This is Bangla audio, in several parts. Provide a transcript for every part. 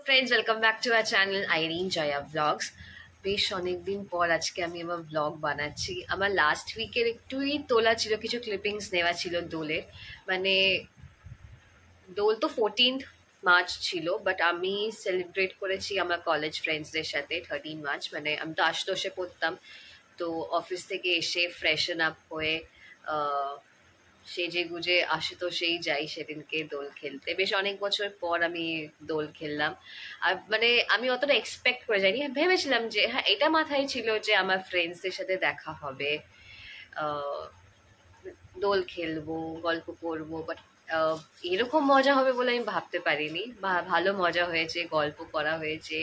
Friends welcome back to our channel Irin Jaya vlogs. বেশ অনেকদিন পর আজকে আমি আমার ব্লগ বানাচ্ছি। আমার লাস্ট উইকের একটুই তোলা ছিল, কিছু ক্লিপিংস নেওয়া ছিল দোলের। মানে দোল তো 14th মার্চ ছিল, বাট আমি সেলিব্রেট করেছি আমার কলেজ ফ্রেন্ডসদের সাথে 13 মার্চ। মানে আমি তো আশুতোষে পড়তাম, তো অফিস থেকে এসে ফ্রেশন আপ হয়ে সেজে গুজে আশুতোষেই যাই সেদিনকে দোল খেলতে। বেশ অনেক বছর পর আমি দোল খেললাম। আর মানে আমি অতটা এক্সপেক্ট করে যাইনি, ভেবেছিলাম যে হ্যাঁ এটা মাথায় ছিল যে আমার ফ্রেন্ডসদের সাথে দেখা হবে, দোল খেলবো, গল্প করবো, বাট এরকম মজা হবে বলে আমি ভাবতে পারিনি। ভালো মজা হয়েছে, গল্প করা হয়েছে।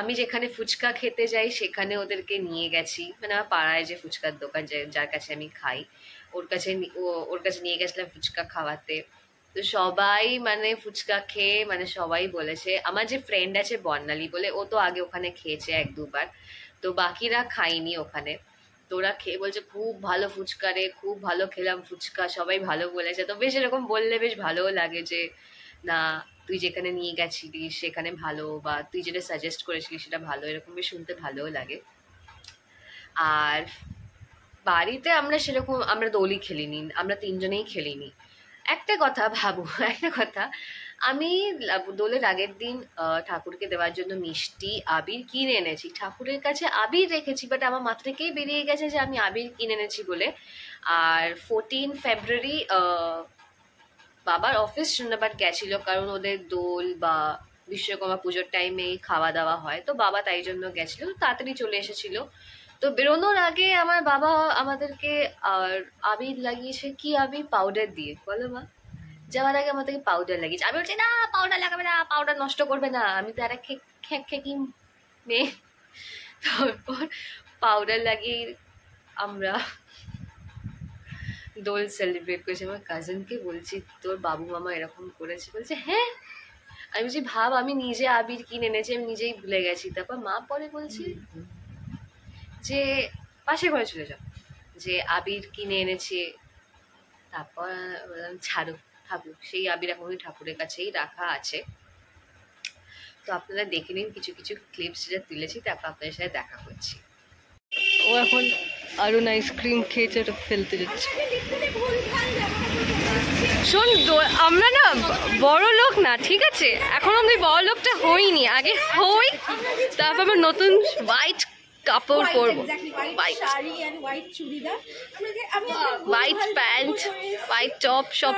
আমি যেখানে ফুচকা খেতে যাই সেখানে ওদেরকে নিয়ে গেছি, মানে আমার পাড়ায় যে ফুচকার দোকান যার কাছে আমি খাই ওর কাছে নিয়ে গেছিলাম ফুচকা খাওয়াতে। তো সবাই মানে ফুচকা খেয়ে মানে সবাই বলেছে, আমার যে ফ্রেন্ড আছে বর্ণালী বলে, ও তো আগে ওখানে খেয়েছে 1-2 বার, তো বাকিরা খাইনি ওখানে। তোরা খেয়ে বলছে খুব ভালো ফুচকা রে, খুব ভালো খেলাম ফুচকা, সবাই ভালো বলেছে। তো বেশ এরকম বললে বেশ ভালোও লাগে যে না তুই যেখানে নিয়ে গেছিলিস সেখানে ভালো, বা তুই যেটা সাজেস্ট করেছিলিস সেটা ভালো, এরকম বেশ শুনতে ভালোও লাগে। আর বাড়িতে আমরা দোলই খেলিনি, আমরা 3জনেই খেলিনি। একটা কথা আমি দোলের আগের দিন ঠাকুরকে দেওয়ার জন্য মিষ্টি আবির কিনে এনেছি, ঠাকুরের কাছে আবির রেখেছি, বাট আমার মাথা থেকেই বেরিয়ে গেছে যে আমি আবির কিনে এনেছি বলে। আর 14 ফেব্রুয়ারি বাবার অফিস শূন্যবাদ গেছিল, কারণ ওদের দোল বা বিশ্বকর্মা পুজোর টাইমেই খাওয়া দাওয়া হয়, তো বাবা তাই জন্য গেছিল, তাড়াতাড়ি চলে এসেছিল। তো বেরোনোর আগে আমার বাবা আমাদেরকে আবির লাগিয়েছে, কি আবির, পাউডার দিয়ে, বলো মা? যাওয়ার আগে আমাদেরকে পাউডার লাগিয়েছে। আমি বলছি না পাউডার লাগাবে না, পাউডার নষ্ট করবে না, আমি তো একটা খেকি মেয়ে। তারপর পাউডার লাগিয়ে আমরা দোল সেলিব্রেট করেছি। আমার কাজিনকে বলছি তোর বাবু মামা এরকম করেছে, বলছে হ্যাঁ। আমি বলছি ভাব আমি নিজে আবির কিনে এনেছি, আমি নিজেই ভুলে গেছি। তারপর মা পরে বলছি যে পাশে ঘরে চলে যাও, যে আবির কিনে এনেছে। তারপর ছাড়ো, থাকুক, সেই আবির এখন ঠাকুরের কাছেই রাখা আছে। তো আপনারা দেখে নিন কিছু কিছু ক্লিপস যেটা তুলেছি, তারপর আপনাদের সাথে দেখা করছি। ও এখন আরুন আইসক্রিম খেয়েছে, ওটা ফেলতে যাচ্ছে। শোন, আমরা না বড় লোক না, ঠিক আছে? এখন আমি বড় লোকটা হইনি, আগে হই, তারপর আমার নতুন হোয়াইট কাপড় পরবো, হোয়াইট প্যান্ট, হোয়াইট টপ, সব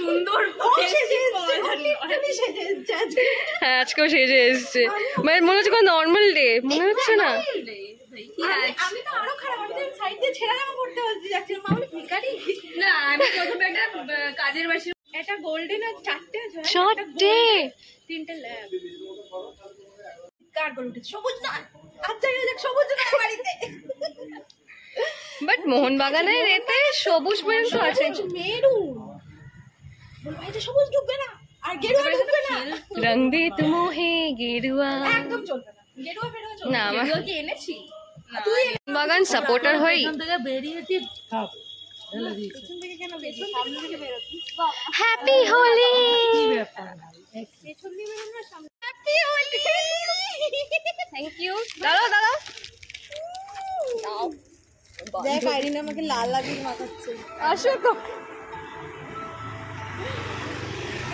সুন্দর। হ্যাঁ আজকেও সেজে এসছে, মানে মনে হচ্ছে কোনো নর্মাল ডে মনে হচ্ছে না। কাজের বাসি এটা গোল্ডেন আর চারটে তিনটে সবুজ না, আচ্ছা সবুজ না বাড়িতে, বাট মোহনবাগানের এতে সবুজ পর্যন্ত আছে, মেরুন এটা সবুজ ঢুকবে না, আর গেরুয়া ঢুকবে না। রং দে তুমোহে গেরুয়া একদম চলবে না, গেরুয়া ফেরুয়া চলবে না। আমার গেরুয়া কি এনেছি তুই বাগান সাপোর্টার হই, বেরিয়েছি পেছন থেকে কেন বেরিয়ে সামনে থেকে বেরোতিস? হ্যাপি হোলি, পেছন দিয়ে বেরোন না, সামনে। Happy Holi, thank you. দাঁড়াও দাঁড়াও, দেখ আইরিন আমাকে লাল আবির মাখাচ্ছে। আসো তো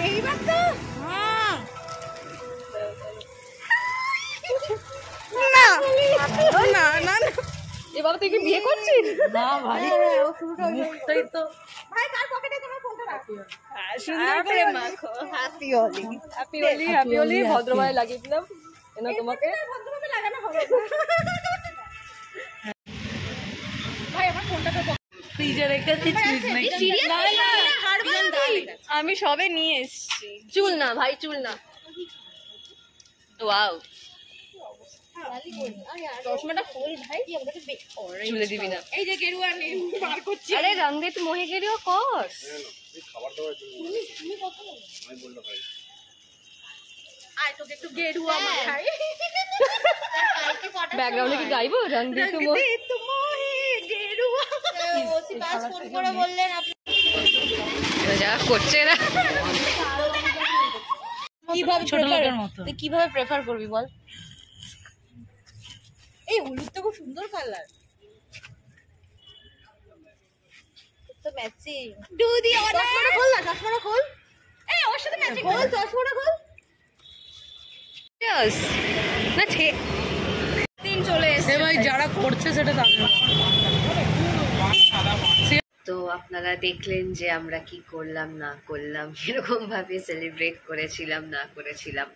এইবার তো না না না, এ বাবা তুই কি বিয়ে করছিস? না ভাই, ও শুরুটা মুখটাই তো। ভাই কার পকেটে তোমার ফোনটা রাখো, সুন্দর করে মাখো। Happy Holi, happy Holi, happy Holi. ভদ্রভাবে লাগিয়ে দিলাম, এনো তোমাকে। ভদ্রভাবে লাগানো হবে। ভাই আমার ফোনটা তো ফ্রিজে রেখে দিচ্ছিস নাকি? না না, আমি সবে নিয়ে এসেছি। চুল না ভাই, চুল না। ওয়াও, চশমাটা খোল ভাই, চুলে দিবি না। এই যে গেরুয়া বার করছি। আরে রং দে তো মোহে গেরুয়া কর। তুমি কথা বলো, আমি বললো ভাই আয় তোকে একটু গেরুয়া মাখাই। ব্যাকগ্রাউন্ডে কি গাইবো রং দে তো মোহে গেরুয়া? ওসি বাস ফোন করে বললেন আপনি যা করছে না। কিভাবে ছোট লোকের মতো। তুই কিভাবে প্রেফার করবি বল? এই হলুদটা খুব সুন্দর কালার তো ম্যাচিং। দুদি চশমাটা খোল না, চশমাটা খোল। এই ওর সাথে ম্যাচিং খোল, চশমাটা খোল। Yes. না ঠিক দিন চলে এসে ভাই যারা করছে সেটা তাদের তো আপনারা দেখলেন যে আমরা কি করলাম না করলাম, কিরকম ভাবে সেলিব্রেট করেছিলাম না করেছিলাম।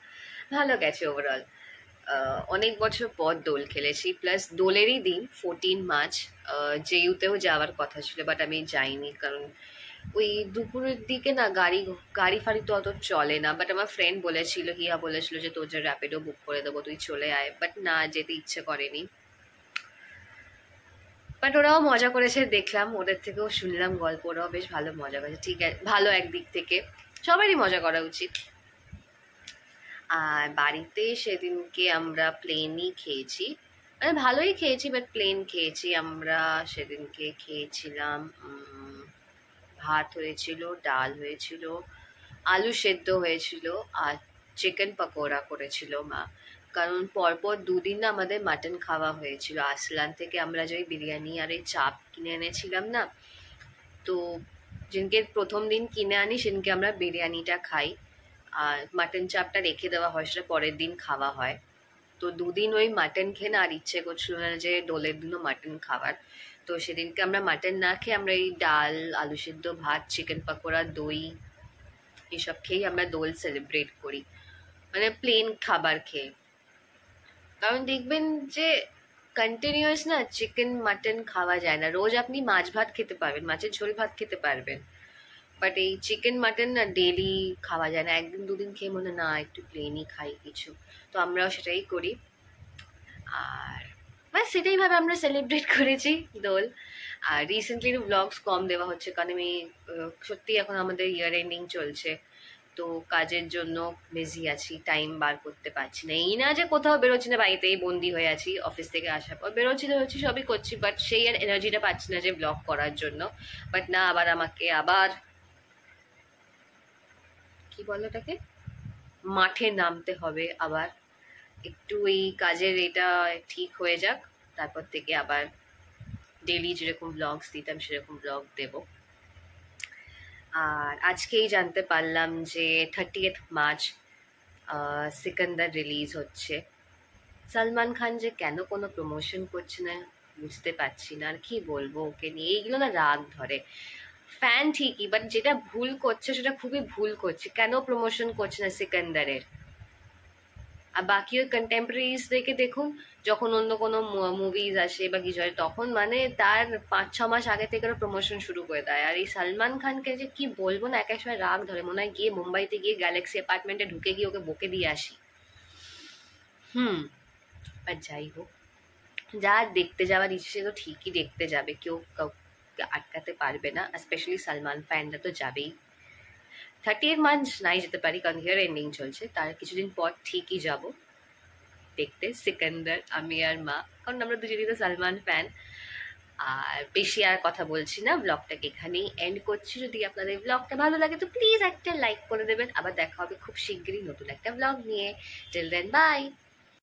ভালো গেছে ওভারঅল। অনেক বছর পর দোল খেলেছি, প্লাস দোলেরই দিন 14 মার্চ জেইউতেও যাওয়ার কথা ছিল, বাট আমি যাইনি কারণ ওই দুপুরের দিকে না গাড়ি ফাড়ি তো অত চলে না। বাট আমার ফ্রেন্ড বলেছিল, হিয়া বলেছিল যে তোর যে র্যাপিডো বুক করে দেবো, তুই চলে আয়। বাট না, যেতে ইচ্ছে করেনি। বাট ওরাও মজা করেছে দেখলাম, ওদের থেকেও শুনলাম গল্প, ওরাও বেশ ভালো মজা করেছে। ঠিক আছে, ভালো একদিক থেকে, সবারই মজা করা উচিত। আর বাড়িতে সেদিনকে আমরা প্লেনই খেয়েছি, মানে ভালোই খেয়েছি, বাট প্লেন খেয়েছি। আমরা সেদিনকে খেয়েছিলাম ভাত হয়েছিল, ডাল হয়েছিল, আলু সেদ্ধ হয়েছিল, আর চিকেন পকোড়া করেছিল মা। কারণ পরপর দুদিন না আমাদের মাটন খাওয়া হয়েছিল। আসলান থেকে আমরা যে ওই বিরিয়ানি আর এই চাপ কিনে এনেছিলাম না, তো যেদিনকে প্রথম দিন কিনে আনি সেদিনকে আমরা বিরিয়ানিটা খাই, আর মাটন চাপটা রেখে দেওয়া হয়, সেটা পরের দিন খাওয়া হয়। তো দুদিন ওই মাটন খেয়ে না আর ইচ্ছে করছিল না যে দোলের দিনও মাটন খাবার। তো সেদিনকে আমরা মাটন না খেয়ে আমরা এই ডাল, আলু সেদ্ধ, ভাত, চিকেন পকোড়া, দই এসব খেয়েই আমরা দোল সেলিব্রেট করি, মানে প্লেন খাবার খেয়ে। কারণ দেখবেন যে কন্টিনিউয়াস না চিকেন মাটন খাওয়া যায় না। রোজ আপনি মাছ ভাত খেতে পারবেন, মাছের ঝোল ভাত খেতে পারবেন, বাট এই চিকেন মাটন না ডেলি খাওয়া যায় না। একদিন দুদিন খেয়ে মনে না একটু প্লেনই খাই কিছু, তো আমরাও সেটাই করি। আর ব্যাস সেটাই ভাবে আমরা সেলিব্রেট করেছি দোল। আর রিসেন্টলি ব্লগস কম দেওয়া হচ্ছে কারণ আমি সত্যি এখন আমাদের ইয়ার এন্ডিং চলছে, তো কাজের জন্য বিজি আছি, টাইম বার করতে পারছি না। এই না যে কোথাও বেরোচ্ছি না, বাড়িতেই বন্দি হয়ে আছি। অফিস থেকে আসার পর বেরোচ্ছি সবই করছি, বাট সেই আর এনার্জিটা পাচ্ছি না যে ব্লগ করার জন্য। বাট না, আবার আমাকে কি বলো ওটাকে, মাঠে নামতে হবে আবার। একটু এই কাজের এটা ঠিক হয়ে যাক, তারপর থেকে আবার ডেলি যেরকম ব্লগস দিতাম সেরকম ব্লগ দেব। আর আজকেই জানতে পারলাম যে 30th মার্চ সিকান্দার রিলিজ হচ্ছে। সালমান খান যে কেন কোনো প্রমোশন করছে না বুঝতে পারছি না। আর কি বলবো ওকে নিয়ে, এইগুলো না রাগ ধরে। ফ্যান ঠিকই, বাট যেটা ভুল করছে সেটা খুবই ভুল করছে। কেন প্রমোশন করছে না সিকান্দারের? আর বাকি ওই কন্টেম্পোরারিজদেরকে দেখুন, যখন অন্য কোনো মুভিজ আসে বা কিছু হয় তখন মানে তার 5-6 মাস আগে থেকে ওরা প্রমোশন শুরু করে দেয়। আর এই সালমান খানকে যে কি বলবো না, এক এক সময় রাগ ধরে, মনে হয় গিয়ে মুম্বাইতে গিয়ে গ্যালাক্সি অ্যাপার্টমেন্টে ঢুকে গিয়ে ওকে বকে দিয়ে আসি। বাট যাই হোক, যা দেখতে যাওয়ার ইচ্ছে তো ঠিকই দেখতে যাবে, কেউ কাউকে আটকাতে পারবে না। স্পেশালি সালমান ফ্যানরা তো যাবেই। 30th মার্চ নাই যেতে পারি কারণ হিয়ার এন্ডিং চলছে, তার কিছুদিন পর ঠিকই যাব দেখতে সিকান্দার, আমি আর মা, কারণ আমরা দুজনেই তো সালমান ফ্যান। আর বেশি আর কথা বলছি না, ব্লগটাকে এখানেই এন্ড করছি। যদি আপনাদের ব্লগটা ভালো লাগে তো প্লিজ একটা লাইক করে দেবেন। আবার দেখা হবে খুব শিগগিরই নতুন একটা ব্লগ নিয়ে। Till then by.